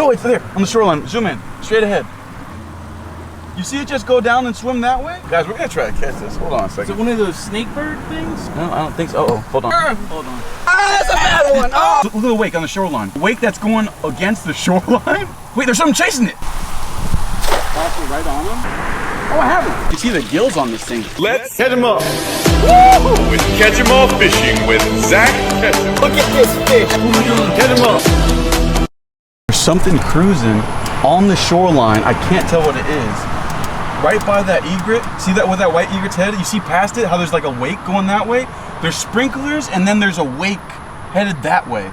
Oh, it's there on the shoreline. Zoom in, straight ahead. You see it just go down and swim that way? Guys, we're gonna try to catch this. Hold on a second. Is it one of those snake bird things? No, I don't think so. Uh-oh, hold on. Hold on. Ah, that's a bad one. Oh! Look at the wake on the shoreline. The wake that's going against the shoreline? Wait, there's something chasing it. Also right on them? Oh, I have it. You see the gills on this thing. Let's catch him up. Woo! With Catch 'em All Fishing with Zak Catchem. Look at this fish. Catch 'em up. There's something cruising on the shoreline. I can't tell what it is. Right by that egret. See that with that white egret's head? You see past it how there's like a wake going that way? There's sprinklers and then there's a wake headed that way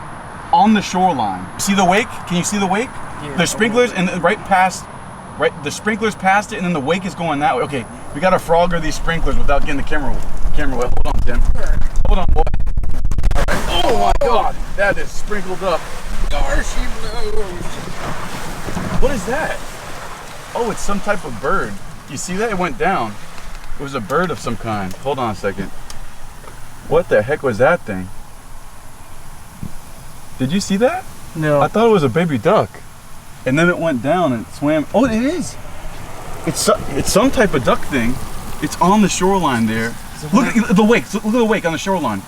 on the shoreline. See the wake? Can you see the wake? Yeah. There's sprinklers and right past, the sprinklers past it and then the wake is going that way. Okay, we gotta frogger these sprinklers without getting the camera wet. Hold on, Tim. Hold on, boy. All right. Oh my God, that is sprinkled up. Gosh, she blows. What is that? Oh, it's some type of bird. You see that? It went down. It was a bird of some kind. Hold on a second. What the heck was that thing? Did you see that? No. I thought it was a baby duck. And then it went down and swam. Oh, it is. It's some type of duck thing. It's on the shoreline there. Look at the wake. Look at the wake on the shoreline.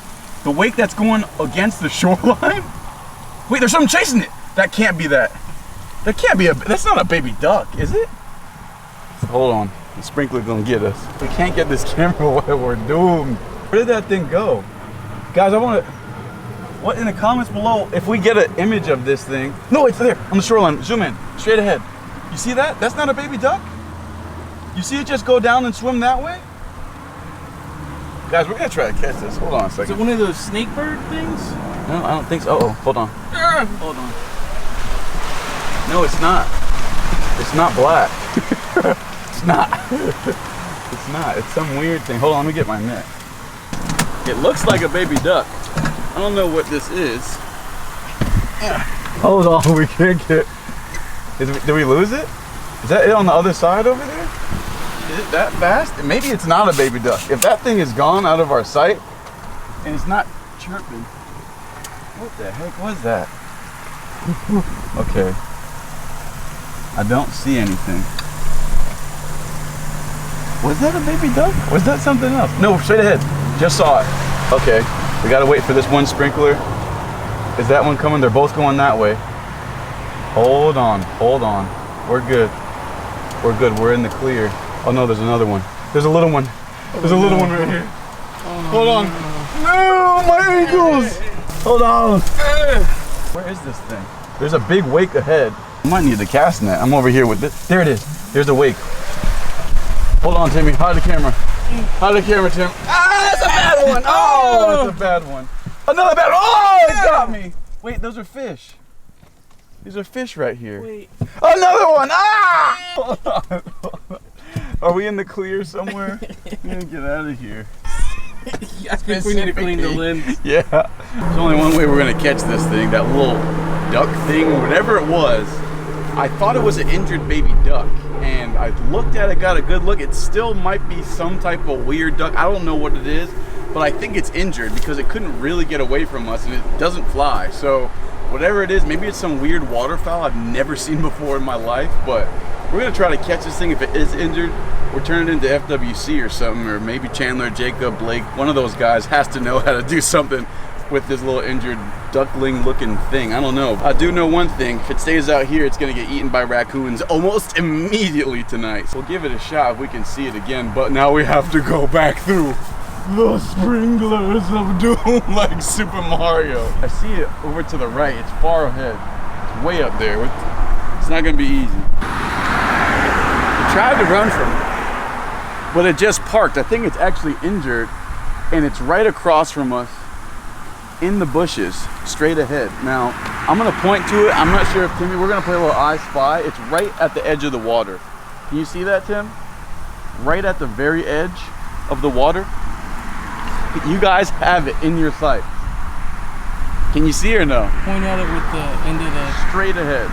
The wake that's going against the shoreline? Wait, there's something chasing it. That can't be that. That can't be that's not a baby duck, is it? Hold on, the sprinkler's gonna get us. We can't get this camera wet, we're doomed. Where did that thing go? Guys, I wanna, what in the comments below, if we get an image of this thing. No, it's there, on the shoreline, zoom in, straight ahead. You see that? That's not a baby duck? You see it just go down and swim that way? Guys, we're gonna try to catch this. Hold on a second. Is it one of those snake bird things? No, I don't think so. Uh-oh, hold on. Hold on. No, it's not. It's not black. It's not. It's not. It's some weird thing. Hold on, let me get my net. It looks like a baby duck. I don't know what this is. Hold on, we can't get. Did we lose it? Is that it on the other side over there? Is it that fast? Maybe it's not a baby duck. If that thing is gone out of our sight and it's not chirping, what the heck was that? Okay. I don't see anything. Was that a baby duck? Was that something else? No, straight ahead. Just saw it. Okay, we gotta wait for this one sprinkler. Is that one coming? They're both going that way. Hold on, hold on. We're good. We're good, we're in the clear. Oh no, there's another one. There's a little one. There's a little one right here. Hold on. No, my ankles! Hold on. Where is this thing? There's a big wake ahead. I might need the cast net. I'm over here with this. There it is. There's the wake. Hold on, Timmy. Hide the camera. Hide the camera, Tim. Ah, that's a bad one. Oh, that's a bad one. Another bad one. Oh, it got me. Wait, those are fish. These are fish right here. Wait. Another one. Ah! Hold on. Are we in the clear somewhere? We gotta get out of here. I think we need to clean the lens. Yeah. There's only one way we're gonna catch this thing. That little duck thing, whatever it was. I thought it was an injured baby duck, and I looked at it, got a good look. It still might be some type of weird duck. I don't know what it is, but I think it's injured because it couldn't really get away from us, and it doesn't fly. So whatever it is, maybe it's some weird waterfowl I've never seen before in my life, but we're gonna try to catch this thing. If it is injured, we're turning it into FWC or something, or maybe Chandler, Jacob, Blake, one of those guys has to know how to do something with this little injured duckling looking thing. I don't know. I do know one thing, if it stays out here, it's gonna get eaten by raccoons almost immediately tonight. So we'll give it a shot if we can see it again, but now we have to go back through the sprinklers of doom like Super Mario. I see it over to the right, it's far ahead. It's way up there. It's not gonna be easy. I tried to run from it, but it just parked. I think it's actually injured, and it's right across from us in the bushes, straight ahead. Now, I'm gonna point to it. I'm not sure if Timmy, we're gonna play a little I Spy. It's right at the edge of the water. Can you see that, Tim? Right at the very edge of the water. You guys have it in your sight. Can you see or no? Point at it with the end of the... Straight ahead.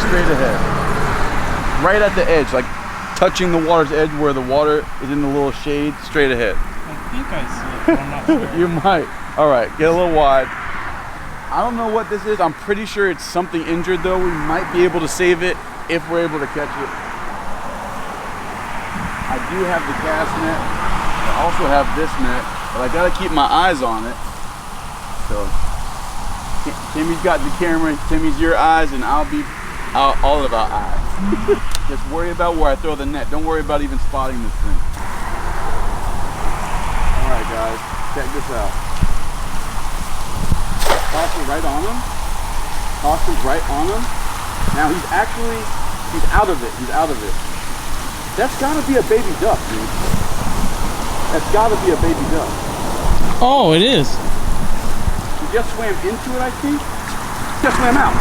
Straight ahead. Right at the edge, like touching the water's edge where the water is in the little shade, straight ahead. I think I see it, but I'm not sure. You might. All right, get a little wide. I don't know what this is. I'm pretty sure it's something injured though. We might be able to save it if we're able to catch it. I do have the cast net. I also have this net, but I gotta keep my eyes on it. So Timmy's got the camera, Timmy's your eyes, and I'll be all of our eyes. Just worry about where I throw the net. Don't worry about even spotting this thing. All right, guys, check this out. Toss it right on him. Toss it right on him. Now he's out of it. He's out of it. That's gotta be a baby duck, dude. That's gotta be a baby duck. Oh, it is. He just swam into it, I think. Just swam out.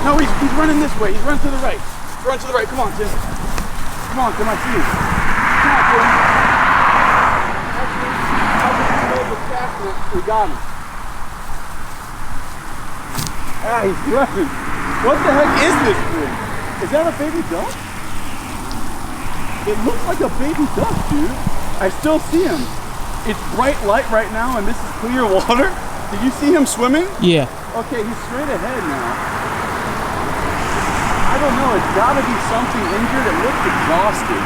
No, he's running this way. He's running to the right. Run to the right. Come on, Tim. Come on, Tim. I see you. Come on, Tim. Actually, we got him. Ah, he's running. What the heck is this thing? Is that a baby duck? It looks like a baby duck, dude. I still see him. It's bright light right now, and this is clear water. Did you see him swimming? Yeah. Okay, he's straight ahead now. I don't know, it's gotta be something injured. It looks exhausted.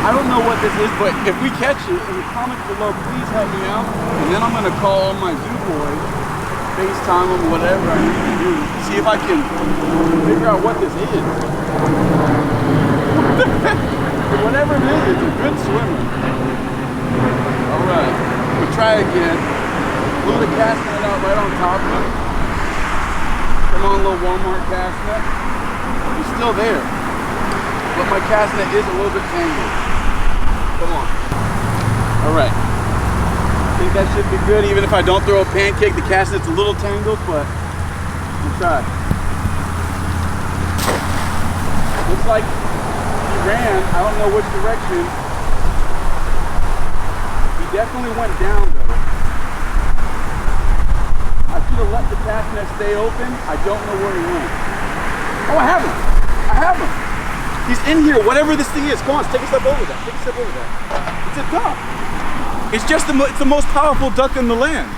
I don't know what this is, but if we catch it, in the comments below, please help me out. And then I'm gonna call my zoo boys, FaceTime them, whatever I need to do, see if I can figure out what this is. Whatever it is, it's a good swimmer. All right, we'll try again. Blew the cast net out right on top of him. Come on, little Walmart cast net. He's still there, but my cast net is a little bit tangled. Come on. All right. I think that should be good. Even if I don't throw a pancake, the cast net's a little tangled, but we'll try. Looks like he ran. I don't know which direction. He definitely went down though. I should have let the cast net stay open. I don't know where he went. Oh, I have him. I have him. He's in here, whatever this thing is. Come on, take a step over that. Take a step over that. It's a duck. It's just it's the most powerful duck in the land.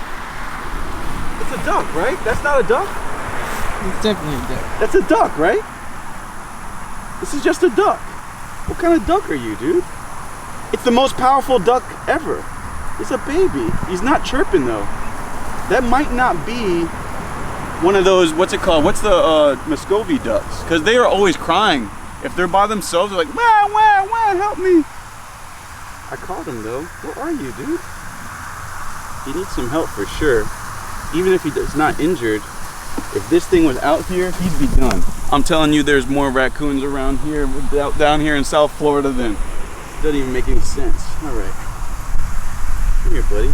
It's a duck, right? That's not a duck? It's definitely a duck. That's a duck, right? This is just a duck. What kind of duck are you, dude? It's the most powerful duck ever. It's a baby. He's not chirping though. That might not be one of those, what's it called? What's the Muscovy ducks? Because they are always crying. If they're by themselves, they're like, wah, wah, wah, help me. I caught him though. Where are you, dude? He needs some help for sure. Even if he's not injured, if this thing was out here, he'd be done. I'm telling you, there's more raccoons around here, down here in South Florida than, doesn't even make any sense. All right. Come here, buddy.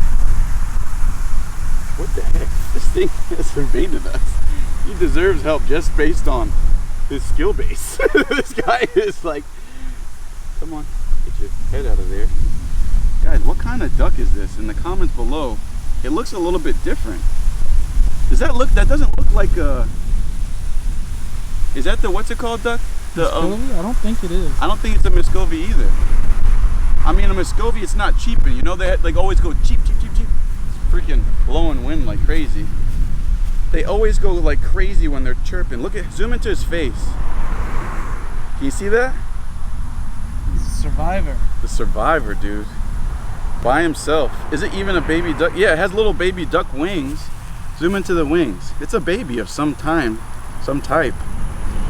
What the heck? This thing has evaded us. He deserves help just based on his skill base. This guy is like, come on, get your head out of there. Guys, what kind of duck is this? In the comments below, it looks a little bit different. Does that look, that doesn't look like a, is that the, what's it called, duck? The, Muscovy? I don't think it is. I don't think it's a Muscovy either. I mean, a Muscovy, it's not cheeping. You know, they like always go cheep, cheep, cheep, cheep. It's freaking blowing wind like crazy. They always go like crazy when they're chirping. Look at, zoom into his face. Can you see that? He's a survivor. The survivor, dude. By himself. Is it even a baby duck? Yeah, it has little baby duck wings. Zoom into the wings. It's a baby of some time, some type.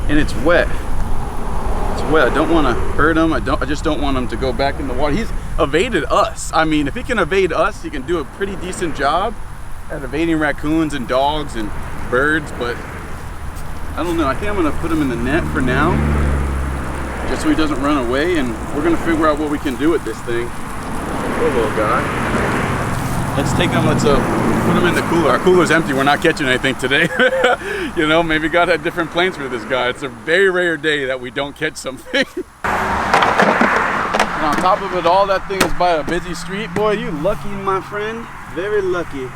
And it's wet. It's wet. I don't want to hurt him. I just don't want him to go back in the water. He's evaded us. I mean, if he can evade us, he can do a pretty decent job at evading raccoons and dogs and birds, but I don't know. I think I'm gonna put him in the net for now, just so he doesn't run away, and we're gonna figure out what we can do with this thing. Poor little guy. Let's take him, let's put him in the cooler. Our cooler's empty, we're not catching anything today. You know, maybe God had different plans for this guy. It's a very rare day that we don't catch something. And on top of it all, that thing is by a busy street. Boy, you lucky, my friend. Very lucky.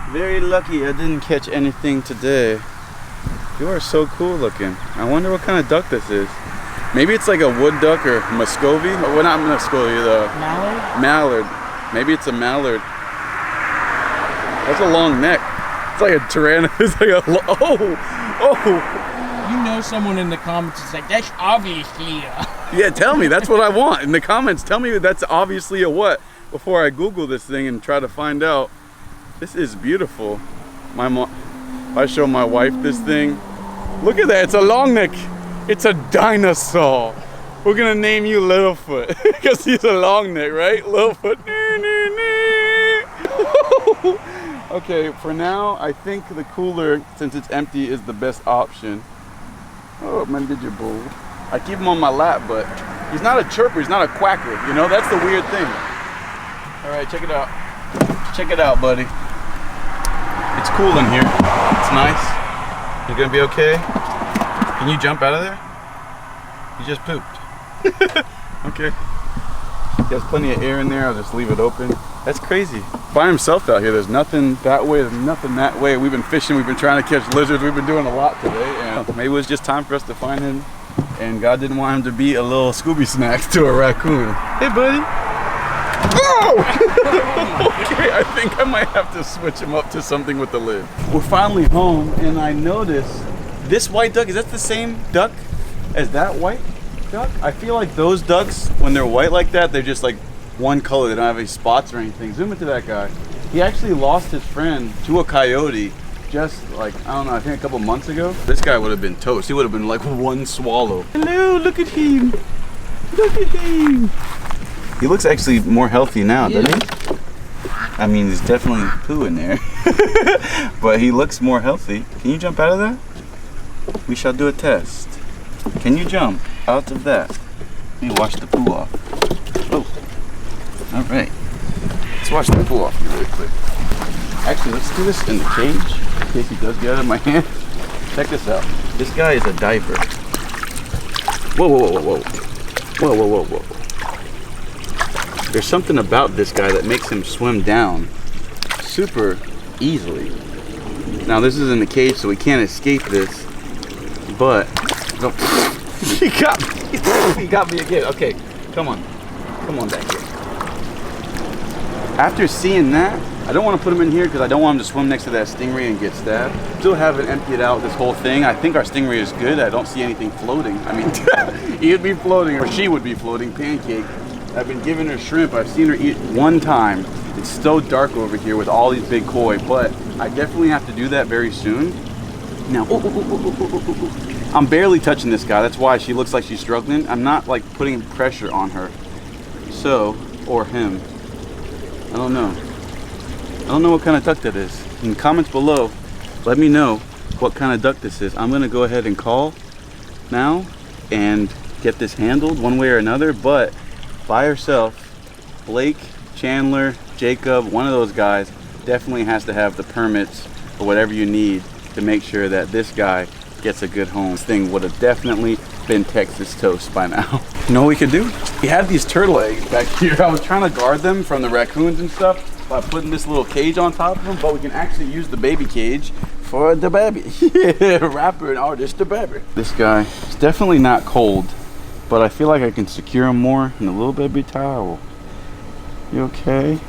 Very lucky I didn't catch anything today. You are so cool looking. I wonder what kind of duck this is. Maybe it's like a wood duck or Muscovy. Oh, well, not Muscovy, the Mallard? Mallard. Maybe it's a mallard. That's a long neck. like a tyrannosaurus. It's like a oh. You know someone in the comments is like, that's obviously a... Yeah, tell me. That's what I want in the comments. Tell me that's obviously a what before I Google this thing and try to find out. This is beautiful. My mom. I show my wife this thing. Look at that. It's a long neck. It's a dinosaur. We're gonna name you Littlefoot because he's a long neck, right? Littlefoot. Okay, for now, I think the cooler, since it's empty, is the best option. Oh, man, did you bull? I keep him on my lap, but he's not a chirper. He's not a quacker. You know, that's the weird thing. All right, check it out. Check it out, buddy. It's cool in here. It's nice. You gonna be okay? Can you jump out of there? You just pooped. Okay. There's plenty of air in there. I'll just leave it open. That's crazy. By himself out here. There's nothing that way. There's nothing that way. We've been fishing. We've been trying to catch lizards. We've been doing a lot today. And maybe it was just time for us to find him. And God didn't want him to be a little Scooby snack to a raccoon. Hey, buddy. Oh! Okay, I think I might have to switch him up to something with the lid. We're finally home, and I noticed this white duck. Is that the same duck as that white duck? I feel like those ducks, when they're white like that, they're just like one color. They don't have any spots or anything. Zoom into that guy. He actually lost his friend to a coyote just like, I don't know, I think a couple months ago. This guy would have been toast. He would have been like one swallow. Hello, look at him. Look at him. He looks actually more healthy now, doesn't he? I mean, there's definitely poo in there. But he looks more healthy. Can you jump out of that? We shall do a test. Can you jump out of that? Let me wash the poo off. Oh, all right. Let's wash the poo off here really quick. Actually, let's do this in the cage in case he does get out of my hand. Check this out. This guy is a diver. Whoa, whoa, whoa, whoa, whoa, whoa, whoa, whoa. There's something about this guy that makes him swim down super easily. Now this is in the cage, so we can't escape this. But he got me. He got me again. Okay, come on back here. After seeing that, I don't want to put him in here because I don't want him to swim next to that stingray and get stabbed. Still haven't emptied out this whole thing. I think our stingray is good. I don't see anything floating. I mean, he would be floating, or she would be floating, pancake. I've been giving her shrimp. I've seen her eat one time. It's so dark over here with all these big koi, but I definitely have to do that very soon. Now, I'm barely touching this guy. That's why she looks like she's struggling. I'm not like putting pressure on her. So, or him. I don't know. I don't know what kind of duck that is. In the comments below, let me know what kind of duck this is. I'm gonna go ahead and call now and get this handled one way or another, but by herself, Blake, Chandler, Jacob, one of those guys definitely has to have the permits or whatever you need to make sure that this guy gets a good home. This thing would have definitely been Texas toast by now. You know what we could do? We had these turtle eggs back here. I was trying to guard them from the raccoons and stuff by putting this little cage on top of them, but we can actually use the baby cage for the baby. Yeah, rapper and artist, the baby. This guy is definitely not cold, but I feel like I can secure him more in a little baby towel. You okay?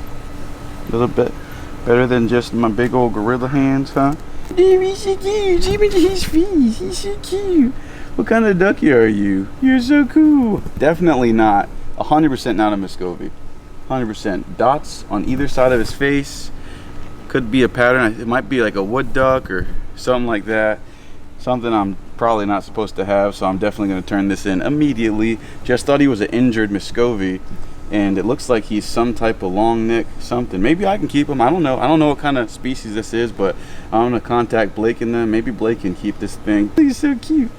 A little bit better than just my big old gorilla hands, huh? He's so cute. See his face. He's so cute. What kind of ducky are you? You're so cool. Definitely not, 100% not a Muscovy. 100%. Dots on either side of his face. Could be a pattern. It might be like a wood duck or something like that. Something I'm probably not supposed to have, so I'm definitely going to turn this in immediately. Just thought he was an injured Muscovy, and it looks like he's some type of long neck something. Maybe I can keep him. I don't know. I don't know what kind of species this is, but I'm going to contact Blake and them. Maybe Blake can keep this thing. He's so cute.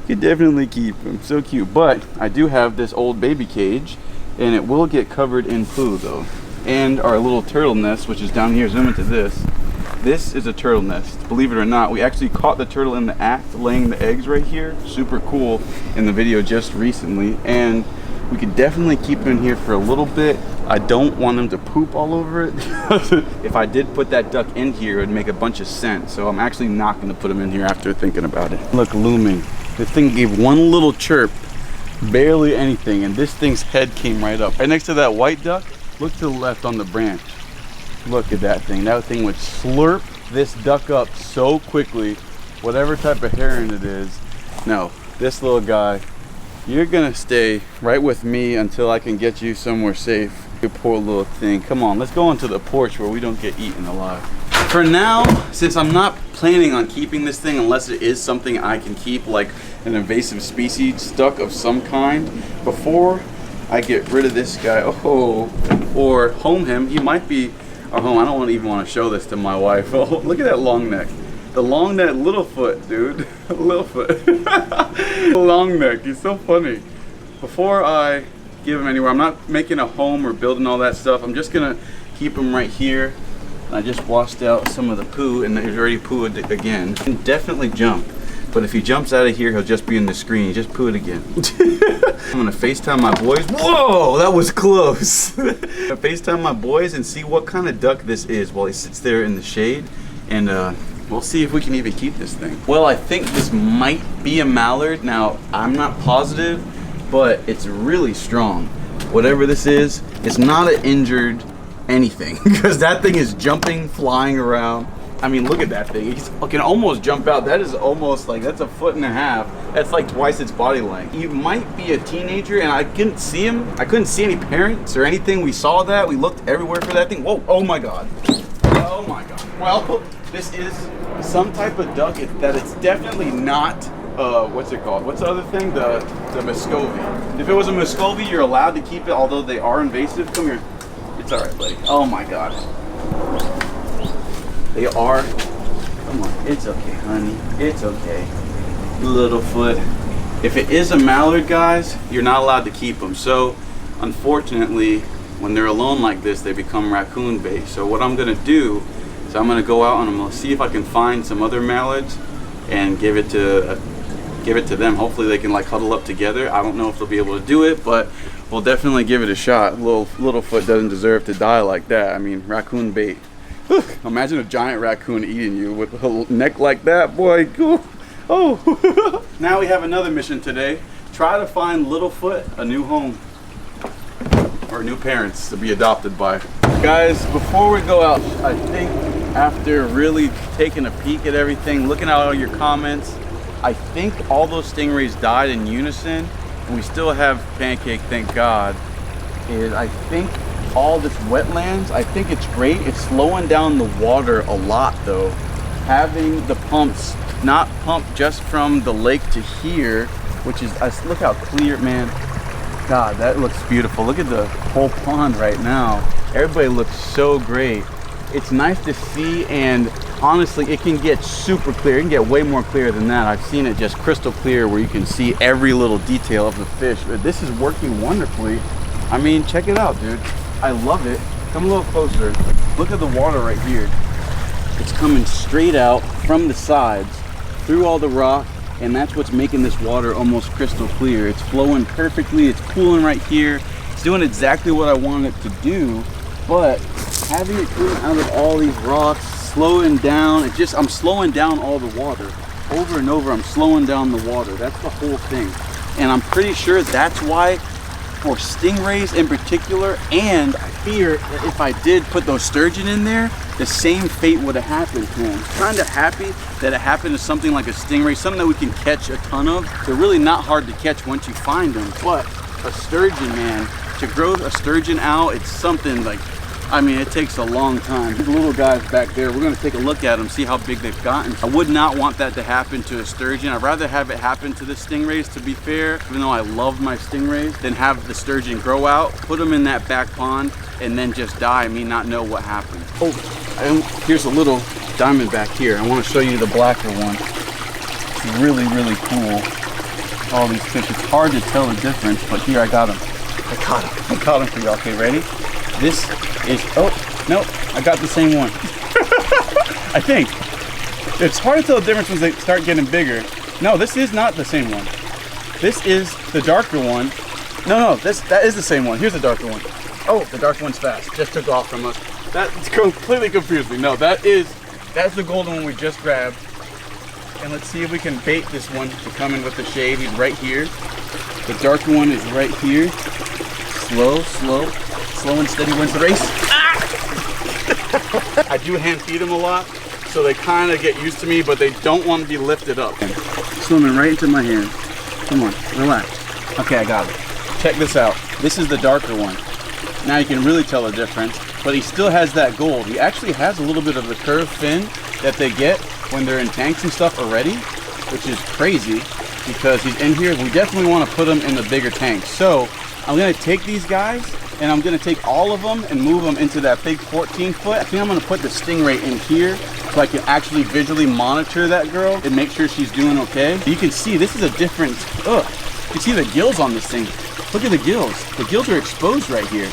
You could definitely keep him. So cute. But I do have this old baby cage, and it will get covered in poo though. And our little turtle nest, which is down here. Zoom into this. This is a turtle nest. Believe it or not, we actually caught the turtle in the act laying the eggs right here. Super cool in the video just recently. And we could definitely keep him in here for a little bit. I don't want him to poop all over it. If I did put that duck in here, it would make a bunch of sense. So I'm actually not going to put him in here after thinking about it. Look, looming. This thing gave one little chirp, barely anything, and this thing's head came right up. Right next to that white duck, look to the left on the branch. Look at that thing. That thing would slurp this duck up so quickly, whatever type of herring it is. No, this little guy, you're gonna stay right with me until I can get you somewhere safe. You poor little thing. Come on, let's go onto the porch where we don't get eaten alive. For now, since I'm not planning on keeping this thing unless it is something I can keep, like an invasive species duck of some kind, before I get rid of this guy, or home him, he might be our home. I don't even want to show this to my wife. Oh, look at that long neck. The long neck Littlefoot, dude. Littlefoot. Long neck, he's so funny. Before I give him anywhere, I'm not making a home or building all that stuff. I'm just gonna keep him right here. I just washed out some of the poo, and he's already pooed again. He can definitely jump, but if he jumps out of here, he'll just be in the screen. Just poo it again. I'm gonna FaceTime my boys. Whoa, that was close. I'm gonna FaceTime my boys and see what kind of duck this is while he sits there in the shade, and we'll see if we can even keep this thing. Well, I think this might be a mallard. Now, I'm not positive, but it's really strong. Whatever this is, it's not an injured anything, because that thing is jumping, flying around. I mean, look at that thing. It can almost jump out. That is almost like, that's 1.5 feet. That's like twice its body length. He might be a teenager, and I couldn't see him. I couldn't see any parents or anything. We saw that. We looked everywhere for that thing. Whoa, oh my God. Oh my God. Well, this is some type of duck that it's definitely not, what's it called? What's the other thing? The Muscovy. If it was a Muscovy, you're allowed to keep it, although they are invasive. Come here. It's all right, buddy. Oh my God. They are. Come on. It's okay, honey. It's okay. Littlefoot. If it is a mallard, guys, you're not allowed to keep them. So, unfortunately, when they're alone like this, they become raccoon bait. So what I'm gonna do is I'm gonna go out and I'm gonna see if I can find some other mallards and give it to them. Hopefully they can like huddle up together. I don't know if they'll be able to do it, but we'll definitely give it a shot. Littlefoot doesn't deserve to die like that. I mean, raccoon bait. Imagine a giant raccoon eating you with a neck like that, boy. Oh. Now we have another mission today. Try to find Littlefoot a new home, or new parents to be adopted by. Guys, before we go out, I think after really taking a peek at everything, looking at all your comments, I think all those stingrays died in unison, and we still have Pancake, thank God. I think all this wetlands, I think it's great. It's slowing down the water a lot though. Having the pumps not pump just from the lake to here, which is, look how clear, man. God, that looks beautiful. Look at the whole pond right now. Everybody looks so great. It's nice to see, and honestly, it can get super clear. It can get way more clear than that. I've seen it just crystal clear where you can see every little detail of the fish. But this is working wonderfully. I mean, check it out, dude. I love it. Come a little closer. Look at the water right here. It's coming straight out from the sides, through all the rock, and that's what's making this water almost crystal clear. It's flowing perfectly. It's pooling right here. It's doing exactly what I want it to do, but having it come out of all these rocks, slowing down, I'm slowing down all the water. Over and over, I'm slowing down the water. That's the whole thing. And I'm pretty sure that's why, for stingrays in particular, and I fear that if I did put those sturgeon in there, the same fate would have happened to them. Kind of happy that it happened to something like a stingray, something that we can catch a ton of. They're really not hard to catch once you find them, but a sturgeon, man, to grow a sturgeon out, it's something like, I mean, it takes a long time. These little guys back there, we're gonna take a look at them, see how big they've gotten. I would not want that to happen to a sturgeon. I'd rather have it happen to the stingrays, to be fair, even though I love my stingrays, than have the sturgeon grow out, put them in that back pond, and then just die, me not know what happened. Oh, here's a little diamondback here. I wanna show you the blacker one. It's really, really cool. All these fish, it's hard to tell the difference, but here I got them. I got them for you. Okay, ready? This is, oh, no, I got the same one. I think. It's hard to tell the difference when they start getting bigger. No, this is not the same one. This is the darker one. No, that is the same one. Here's the darker one. Oh, the dark one's fast. Just took off from us. That completely confused me. No, that's the golden one we just grabbed. And let's see if we can bait this one to come in with the shade. He's right here. The darker one is right here. Slow and steady wins the race. Ah! I do hand feed him a lot, so they kind of get used to me, but they don't want to be lifted up. Swimming right into my hand. Come on, relax. Okay, I got it. Check this out. This is the darker one. Now you can really tell the difference, but he still has that gold. He actually has a little bit of the curved fin that they get when they're in tanks and stuff already, which is crazy because he's in here. We definitely want to put him in the bigger tank. So I'm going to take these guys and I'm going to take all of them and move them into that big 14 foot. I think I'm going to put the Stingray in here so I can actually visually monitor that girl and make sure she's doing okay. You can see this is a different, you can see the gills on this thing. Look at the gills. The gills are exposed right here.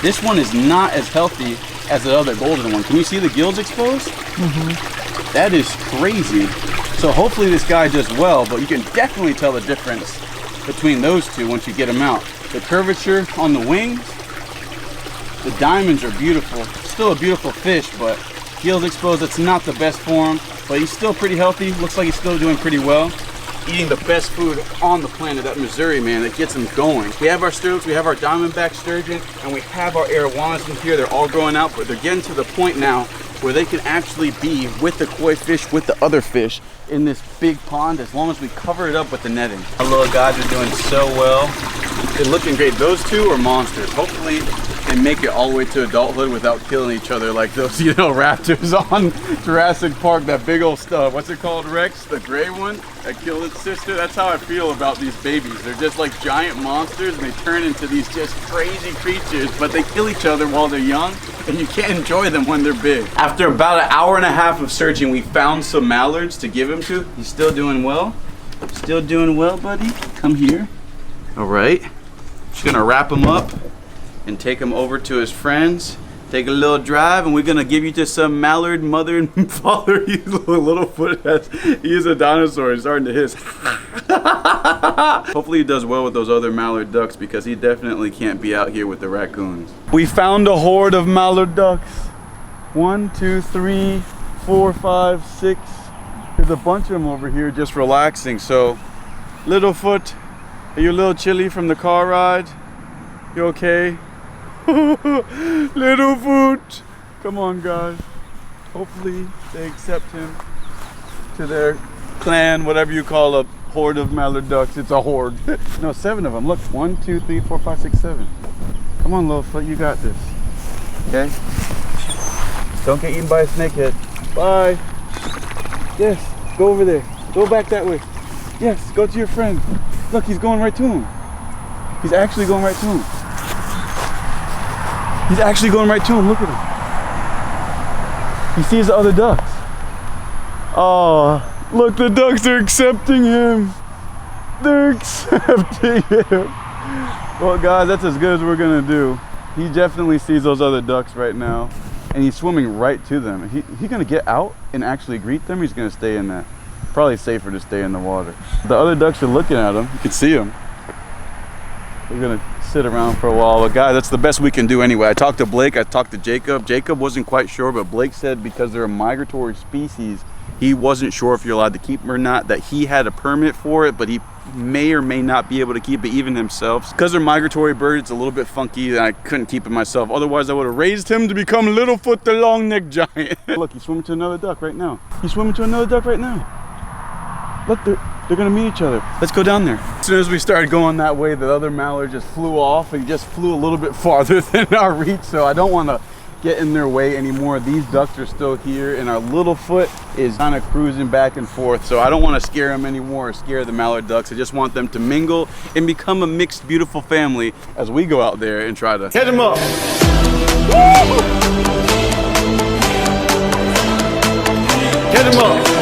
This one is not as healthy as the other golden one. Can you see the gills exposed? Mm-hmm. That is crazy. So hopefully this guy does well, but you can definitely tell the difference between those two once you get them out. The curvature on the wings, the diamonds are beautiful. Still a beautiful fish, but gills exposed, it's not the best for him, but he's still pretty healthy. Looks like he's still doing pretty well. Eating the best food on the planet, that Missouri, man, that gets him going. We have our sterlets, we have our diamondback sturgeon, and we have our arowanas in here. They're all growing out, but they're getting to the point now where they can actually be with the koi fish, with the other fish in this big pond, as long as we cover it up with the netting. Our little guys are doing so well. They're looking great. Those two are monsters. Hopefully they make it all the way to adulthood without killing each other like those, you know, raptors on Jurassic Park. That big old stuff. What's it called, Rex? The gray one that killed its sister. That's how I feel about these babies. They're just like giant monsters and they turn into these just crazy creatures, but they kill each other while they're young and you can't enjoy them when they're big. After about an hour and a half of searching, we found some mallards to give him to. He's still doing well. Still doing well, buddy. Come here. All right. Just gonna wrap him up and take him over to his friends. Take a little drive, and we're gonna give you to some mallard mother and father. He's little foot. He is a dinosaur. He's starting to hiss. Hopefully he does well with those other mallard ducks because he definitely can't be out here with the raccoons. We found a horde of mallard ducks. 1, 2, 3, 4, 5, 6. There's a bunch of them over here just relaxing. So, Littlefoot, are you a little chilly from the car ride? You okay? Littlefoot! Come on, guys. Hopefully they accept him to their clan, whatever you call a horde of mallard ducks. It's a horde. No, 7 of them. Look, 1, 2, 3, 4, 5, 6, 7. Come on, Littlefoot, you got this. Okay? Don't get eaten by a snakehead. Bye. Yes, go over there. Go back that way. Yes, go to your friend. Look, he's going right to him. He's actually going right to him. He's actually going right to him. Look at him. He sees the other ducks. Oh, look, the ducks are accepting him. They're accepting him. Well, guys, that's as good as we're gonna do. He definitely sees those other ducks right now, and he's swimming right to them. He's gonna get out and actually greet them. He's gonna stay in that. Probably safer to stay in the water. The other ducks are looking at him. You can see them. We're gonna sit around for a while, but guys, that's the best we can do anyway. I talked to Blake, I talked to Jacob. Jacob wasn't quite sure, but Blake said because they're a migratory species, he wasn't sure if you're allowed to keep them or not, that he had a permit for it, but he may or may not be able to keep it even himself. Because they're migratory birds, it's a little bit funky, and I couldn't keep it myself. Otherwise, I would have raised him to become Littlefoot the long-necked giant. Look, he's swimming to another duck right now. He's swimming to another duck right now. Look, they're gonna meet each other. Let's go down there. As soon as we started going that way, the other mallard just flew off and just flew a little bit farther than our reach, so I don't wanna get in their way anymore. These ducks are still here, and our Littlefoot is kind of cruising back and forth, so I don't wanna scare them anymore or scare the mallard ducks. I just want them to mingle and become a mixed, beautiful family as we go out there and try to catch them up. Woo! Catch them up.